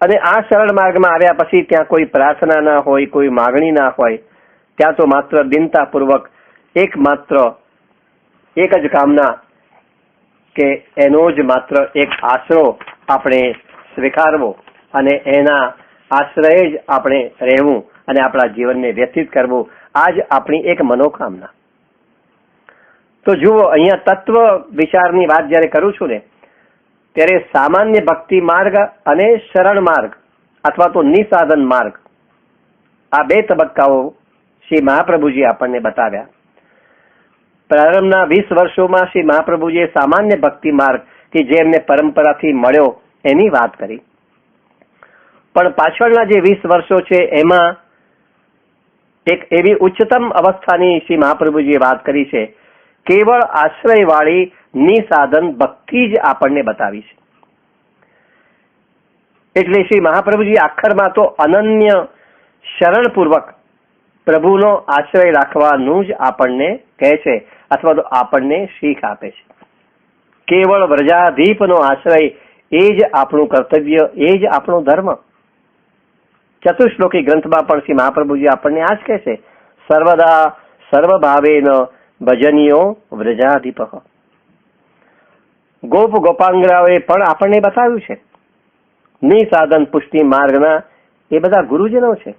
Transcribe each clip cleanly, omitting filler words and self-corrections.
અને આ સરળ માર્ગમાં આવ્યા પછી ત્યાં કોઈ પ્રાર્થના ના હોય, કોઈ માગણી ના હોય, ત્યાં તો માત્ર દિનતાપૂર્વક એક જ કામના કે એનો જ માત્ર એક આશરો આપણે સ્વીકારવો અને એના આશ્રય જ આપણે રહેવું અને આપણા જીવનને વ્યતીત કરવું, આ જ આપણી એક મનોકામના. તો જુઓ, અહીંયા તત્વ વિચારની વાત જ્યારે કરું છું ને, ત્યારે સામાન્ય ભક્તિ માર્ગ અને શરણ માર્ગ અથવા તો નિસાધન માર્ગ, આ બે તબક્કાઓ શ્રી મહાપ્રભુજી આપણને બતાવ્યા. પ્રારંભના 20 વર્ષોમાં શ્રી મહાપ્રભુજીએ સામાન્ય ભક્તિ માર્ગ કે જે એમને પરંપરાથી મળ્યો એની વાત કરી, પણ પાછળના જે 20 વર્ષો છે એમાં એક એવી ઉચ્ચતમ અવસ્થાની શ્રી મહાપ્રભુજીએ વાત કરી છે, કેવળ આશ્રયવાળી નિસાધન ભક્તિ જ આપણને બતાવી છે. એટલે શ્રી મહાપ્રભુજી આખરમાં તો અનન્ય શરણપૂર્વક પ્રભુનો આશ્રય રાખવાનું જ આપણને કહે છે અથવા તો આપણને શીખ આપે છે. કેવળ વ્રજાધીપનો આશ્રય એ જ આપણું કર્તવ્ય, એ જ આપણો ધર્મ. ચતુશ્લોકી ગ્રંથમાં પણ શ્રી મહાપ્રભુજી આપણને આ જ કહે છે, સર્વદા સર્વભાવેન ભજનીયો વ્રજાધિપ. ગોપ ગોપાંગરાઓએ પણ આપણને બતાવ્યું છે. નિસાધન પુષ્ટિ માર્ગના એ બધા ગુરુજનો છે.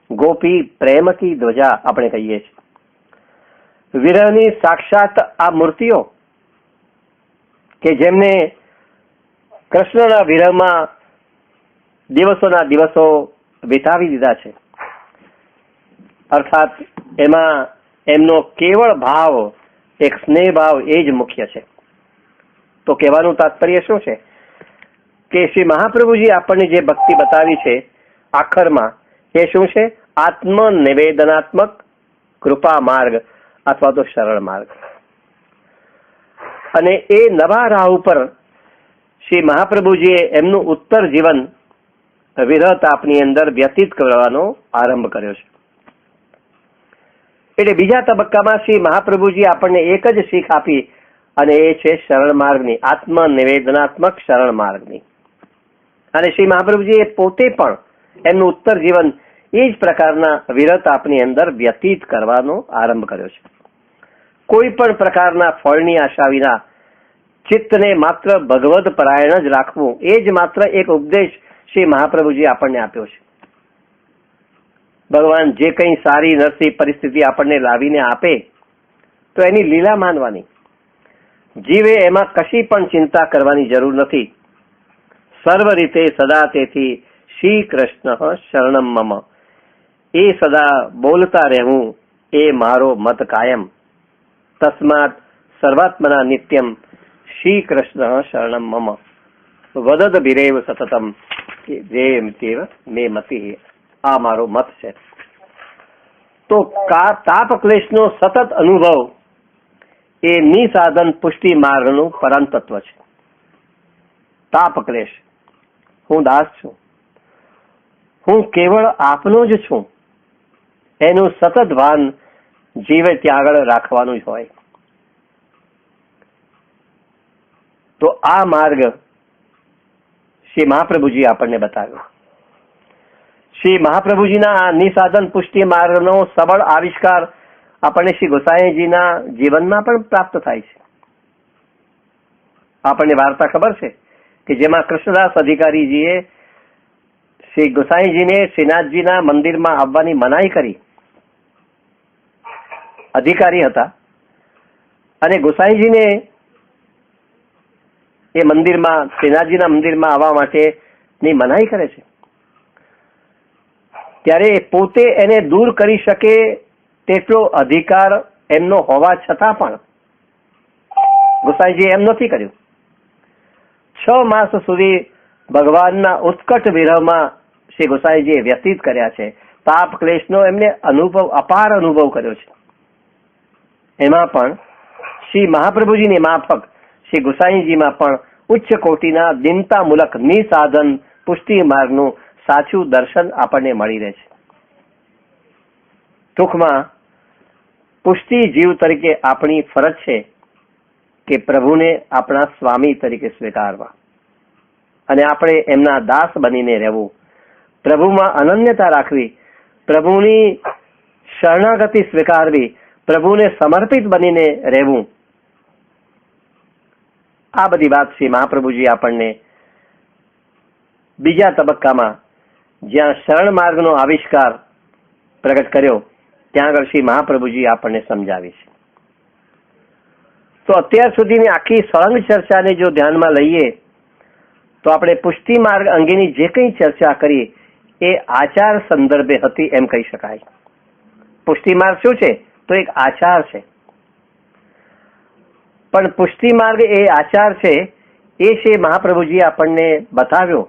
ગોપી પ્રેમ કી ધ્વજા આપણે કહીએ છીએ. વિરહની સાક્ષાત આ મૂર્તિઓ કે જેમને કૃષ્ણના વિરહમાં દિવસોના દિવસો વિતાવી દીધા છે, અર્થાત એમાં એમનો કેવળ ભાવ એક સ્નેહ ભાવ એ જ મુખ્ય છે. તો કહેવાનું તાત્પર્ય શું છે કે શ્રી મહાપ્રભુજી આપણને જે ભક્તિ બતાવી છે આખરમાં, એ શું છે? આત્મનિવેદનાત્મક કૃપા માર્ગ અથવા તો સરળ માર્ગ. અને એ નવા રાહ ઉપર શ્રી મહાપ્રભુજીએ એમનું ઉત્તર જીવન વિરહ તાપની અંદર વ્યતીત કરવાનો આરંભ કર્યો છે. એટલે બીજા તબક્કામાં શ્રી મહાપ્રભુજી આપણને એક જ શીખ આપી અને એ છે શરણ માર્ગની, આત્મનિવેદનાત્મક શરણ માર્ગની. અને શ્રી મહાપ્રભુજીએ પોતે પણ એમનું ઉત્તર જીવન એ જ પ્રકારના વિરહ તાપની અંદર વ્યતીત કરવાનો આરંભ કર્યો છે. કોઈ પણ પ્રકારના ફળની આશા વિના ચિત્તને માત્ર ભગવદ પરાયણ જ રાખવું, એ જ માત્ર એક ઉપદેશ શ્રી મહાપ્રભુજી આપણને આપ્યો છે. ભગવાન જે કંઈ સારી નરસી પરિસ્થિતિ આપણને લાવીને આપે તો એની લીલા માનવાની. જીવે એમાં કશી પણ ચિંતા કરવાની જરૂર નથી. સર્વ રીતે સદા તેથી શ્રી કૃષ્ણ શરણમ મમ, એ સદા બોલતા રહેવું એ મારો મત કાયમ. તસ્માત સર્વાત્મના નિત્યમ શ્રી કૃષ્ણ શરણમ મમ વદદ ભિરેવ સતતમ જે મે મતિ, આ મારો મત છે. તો તાપ ક્લેશનો સતત અનુભવ એ નિસાધન પુષ્ટિ માર્ગનું પરમ તત્વ છે. તાપ ક્લેશ, હું દાસ છું, હું કેવળ આપનો જ છું, એનું સતત ભાન જીવે ત્યાં આગળ રાખવાનું જ હોય. તો આ માર્ગ શ્રી મહાપ્રભુજી આપણને બતાવ્યો. શ્રી મહાપ્રભુજીના આ નિસાધન પુષ્ટિ માર્ગનો સબળ આવિષ્કાર આપણને શ્રી ગોસાઈજીના જીવનમાં પણ પ્રાપ્ત થાય છે. આપણને વાર્તા ખબર છે કે જેમાં કૃષ્ણદાસ અધિકારીજીએ શ્રી ગોસાઈજીને શ્રીનાથજીના મંદિરમાં આવવાની મનાઈ કરી. અધિકારી હતા અને ગોસાઈજીને એ મંદિરમાં, શ્રીનાથજીના મંદિરમાં આવવા માટેની મનાઈ કરે છે. ત્યારે પોતે એને દૂર કરી શકે તેટલો અધિકાર એમનો હોવા છતાં પણ ગોસાઈજીએ એમ નથી કર્યું. 6 માસ સુધી ભગવાનના ઉત્કટ વિરહમાં શ્રી ગોસાઈજીએ વ્યતીત કર્યા છે. તાપ ક્લેશનો એમને અપાર અનુભવ કર્યો છે. એમાં પણ શ્રી મહાપ્રભુજીની માફક શ્રી ગોસાઈજીમાં પણ ઉચ્ચ કોટીના દિનતામૂલક નિસાધન પુષ્ટિ માર્ગનું સાચું દર્શન આપણને મળી રહે છે. ટૂંકમાં પુષ્ટિ જીવ તરીકે આપણી ફરજ છે કે પ્રભુને આપણા સ્વામી તરીકે સ્વીકારવા. અને આપણે એમના દાસ બનીને રહેવું, પ્રભુમાં અનન્યતા રાખવી, પ્રભુની શરણાગતિ સ્વીકારવી, પ્રભુને સમર્પિત બનીને રહેવું. આ બધી વાત શ્રી મહાપ્રભુજી આપણને બીજા તબક્કામાં જ્યાં શરણ માર્ગનો આવિષ્કાર પ્રગટ કર્યો ત્યાં આગળ શ્રી મહાપ્રભુજી આપણને સમજાવી છે. તો અત્યાર સુધીની આખી સળંગ ચર્ચાને જો ધ્યાનમાં લઈએ તો આપણે પુષ્ટિ માર્ગ અંગેની જે કંઈ ચર્ચા કરી એ આચાર સંદર્ભે હતી એમ કહી શકાય. પુષ્ટિ માર્ગ શું છે? તો એક આચાર છે. પણ પુષ્ટિ માર્ગ એ આચાર છે એ છે મહાપ્રભુજી આપણને બતાવ્યો.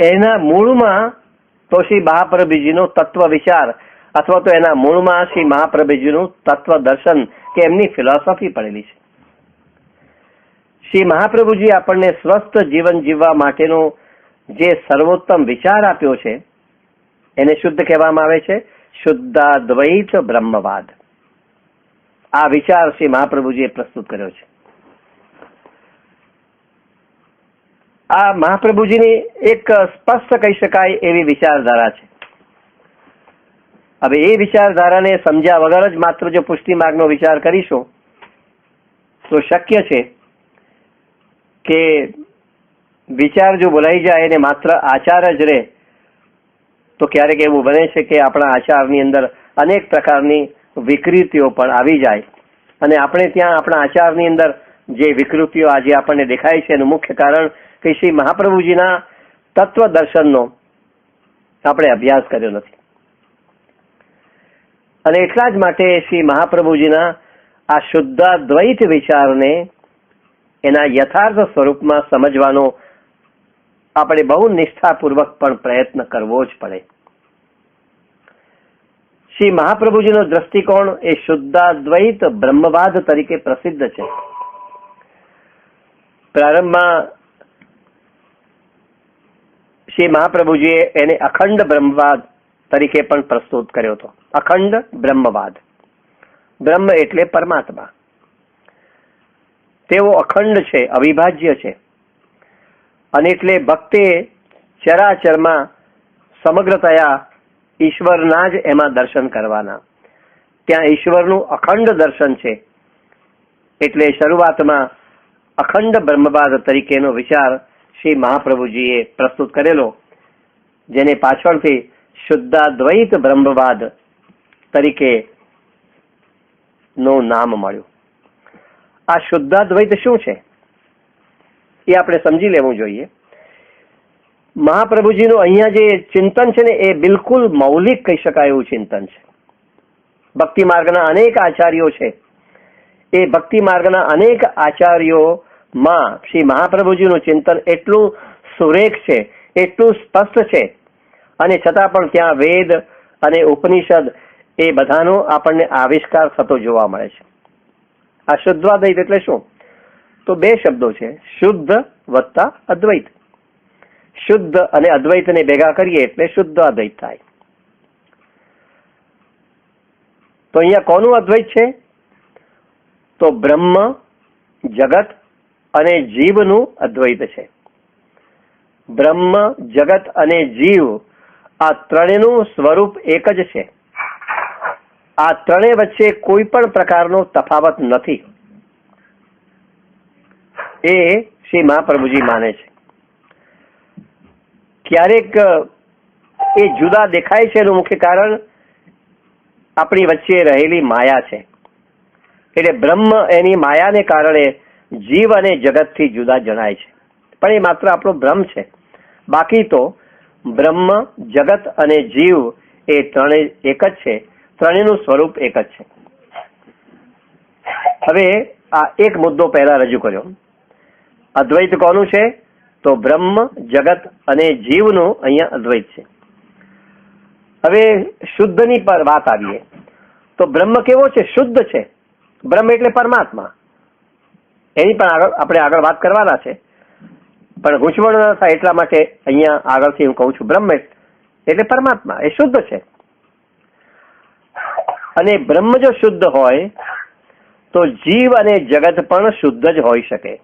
એના મૂળમાં તો શ્રી મહાપ્રભુજીનો તત્વ વિચાર અથવા તો એના મૂળમાં શ્રી મહાપ્રભુજીનું તત્વ દર્શન કે એમની ફિલોસોફી પડેલી છે. શ્રી મહાપ્રભુજી આપણને સ્વસ્થ જીવન જીવવા માટેનો જે સર્વોત્તમ વિચાર આપ્યો છે એને શુદ્ધ કહેવામાં આવે છે શુદ્ધાદ્વૈત બ્રહ્મવાદ. આ વિચાર શ્રી મહાપ્રભુજીએ પ્રસ્તુત કર્યો છે. આ મહાપ્રભુજીની એક સ્પષ્ટ કહી શકાય એવી વિચારધારા છે. હવે એ વિચારધારાને સમજ્યા વગર જ માત્ર જો પુષ્ટિ માર્ગનો વિચાર કરીશું તો શક્ય છે કે વિચાર જો બોલાઈ જાય અને માત્ર આચાર જ રહે તો ક્યારેક એવું બને છે કે આપણા આચારની અંદર અનેક પ્રકારની વિકૃતિઓ પણ આવી જાય અને આપણે ત્યાં આપણા આચારની અંદર જે વિકૃતિઓ આજે આપણને દેખાય છે એનું મુખ્ય કારણ કે શ્રી મહાપ્રભુજીના તત્વ દર્શનનો આપણે અભ્યાસ કર્યો નથી. અને એટલા જ માટે શ્રી મહાપ્રભુજીના આ શુદ્ધાદ્વૈત વિચારને એના યથાર્થ સ્વરૂપમાં સમજવાનો આપણે બહુ નિષ્ઠાપૂર્વક પણ પ્રયત્ન કરવો જ પડે. શ્રી મહાપ્રભુજીનો દ્રષ્ટિકોણ એ શુદ્ધાદ્વૈત બ્રહ્મવાદ તરીકે પ્રસિદ્ધ છે. પ્રારંભમાં શ્રી મહાપ્રભુજીએ એને અખંડ બ્રહ્મવાદ તરીકે પણ પ્રસ્તુત કર્યો હતો. અખંડ બ્રહ્મવાદ, બ્રહ્મ એટલે પરમાત્મા, તેઓ અખંડ છે, અવિભાજ્ય છે અને એટલે ભક્તે ચરાચરમાં સમગ્રતયા ઈશ્વરના જ એમાં દર્શન કરવાના. ત્યાં ઈશ્વરનું અખંડ દર્શન છે એટલે શરૂઆતમાં અખંડ બ્રહ્મવાદ તરીકેનો વિચાર શ્રી મહાપ્રભુજીએ પ્રસ્તુત કરેલો, જેને પાછળથી શુદ્ધાદ્વૈત બ્રહ્મવાદ તરીકે નું નામ મળ્યું. આ શુદ્ધાદ્વૈત શું છે એ આપણે સમજી લેવું જોઈએ. મહાપ્રભુજીનું અહીંયા જે ચિંતન છે ને એ બિલકુલ મૌલિક કહી શકાય એવું ચિંતન છે. ભક્તિ માર્ગના અનેક આચાર્યો છે, એ ભક્તિ માર્ગના અનેક આચાર્યોમાં શ્રી મહાપ્રભુજીનું ચિંતન એટલું સુરેખ છે, એટલું સ્પષ્ટ છે અને છતાં પણ ત્યાં વેદ અને ઉપનિષદ એ બધાનો આપણને આવિષ્કાર થતો જોવા મળે છે. આ શુદ્ધાદ્વૈત એટલે શું? તો બે શબ્દો છે, શુદ્ધ વત્તા અદ્વૈત. શુદ્ધ અને અદ્વૈતને ભેગા કરીએ એટલે શુદ્ધ અદ્વૈત થાય. તો અહીંયા કોનું અદ્વૈત છે? તો બ્રહ્મ, જગત અને જીવનું અદ્વૈત છે. બ્રહ્મ, જગત અને જીવ આ ત્રણેયનું સ્વરૂપ એક જ છે. આ ત્રણેય વચ્ચે કોઈ પણ પ્રકારનો તફાવત નથી. એ શ્રી મહાપ્રભુજી માને છે. ક્યારેક એ જુદા દેખાય છે એનું મુખ્ય કારણ આપણી વચ્ચે રહેલી માયા છે. એટલે બ્રહ્મ એની માયાને કારણે જીવ અને જગતથી જુદા જણાય છે, પણ એ માત્ર આપણો ભ્રમ છે. બાકી તો બ્રહ્મ, જગત અને જીવ એ ત્રણેય એક જ છે, ત્રણેયનું સ્વરૂપ એક જ છે. હવે આ એક મુદ્દો પહેલા રજૂ કર્યો. અદ્વૈત કોનું છે? તો બ્રહ્મ, જગત અને જીવનું અહીંયા અદ્વૈત છે. હવે શુદ્ધની પર વાત આવીએ તો બ્રહ્મ કેવો છે? શુદ્ધ છે. બ્રહ્મ એટલે પરમાત્મા. એની પણ આપણે આગળ વાત કરવાના છે, પણ ગૂંચવણ ન થાય એટલા માટે અહીંયા આગળથી હું કહું છું. બ્રહ્મ એટલે પરમાત્મા, એ શુદ્ધ છે. અને બ્રહ્મ જો શુદ્ધ હોય તો જીવ અને જગત પણ શુદ્ધ જ હોઈ શકે.